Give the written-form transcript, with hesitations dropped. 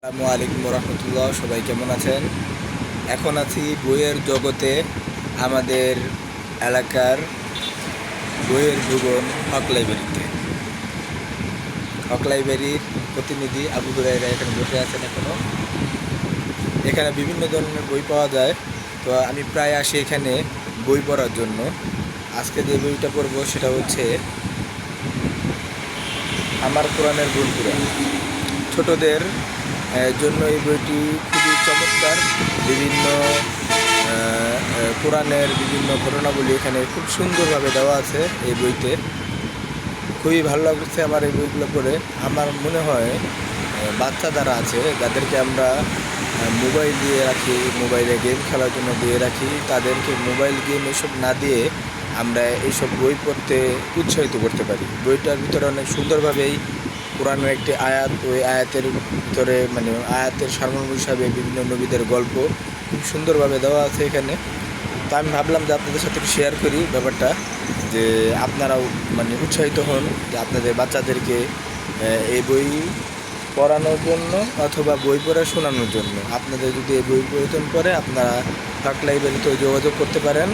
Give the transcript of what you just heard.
আসসালামু আলাইকুম রহমতুল্লাহ। সবাই কেমন আছেন? এখন আছি বইয়ের জগতে। আমাদের এলাকার বইয়ের ভুবন হক লাইব্রেরিতে। হক লাইব্রেরির প্রতিনিধি আবু হুরায়রা এখানে বসে আছেন এখনও। এখানে বিভিন্ন ধরনের বই পাওয়া যায়, তো আমি প্রায় আসি এখানে বই পড়ার জন্য। আজকে যে বইটা পড়বো সেটা হচ্ছে আমার কোরআনের ভুল কোরআন। ছোটদের জন্য এই বইটি খুবই চমৎকার। বিভিন্ন কোরআনের বিভিন্ন ঘটনাবলী এখানে খুব সুন্দরভাবে দেওয়া আছে এই বইতে। খুবই ভালো লাগছে আমার এই বইগুলো পড়ে। আমার মনে হয় বাচ্চা যারা আছে, যাদেরকে আমরা মোবাইল দিয়ে রাখি, মোবাইলে গেম খেলার জন্য দিয়ে রাখি, তাদেরকে মোবাইল গেম এসব না দিয়ে আমরা এইসব বই পড়তে উৎসাহিত করতে পারি। বইটার ভিতরে অনেক সুন্দরভাবেই কোরআনের একটি আয়াত, ওই আয়াতের ভিতরে মানে আয়াতের সারমর্ম হিসাবে বিভিন্ন নবীদের গল্প খুব সুন্দরভাবে দেওয়া আছে এখানে। তো আমি ভাবলাম যে আপনাদের সাথে একটু শেয়ার করি ব্যাপারটা, যে আপনারাও মানে উৎসাহিত হন যে আপনাদের বাচ্চাদেরকে এই বই পড়ানোর জন্য অথবা বই পড়া শোনানোর জন্য। আপনাদের যদি এই বই প্রয়োজন পড়ে, আপনারা হক লাইব্রেরিতে যোগাযোগ করতে পারেন।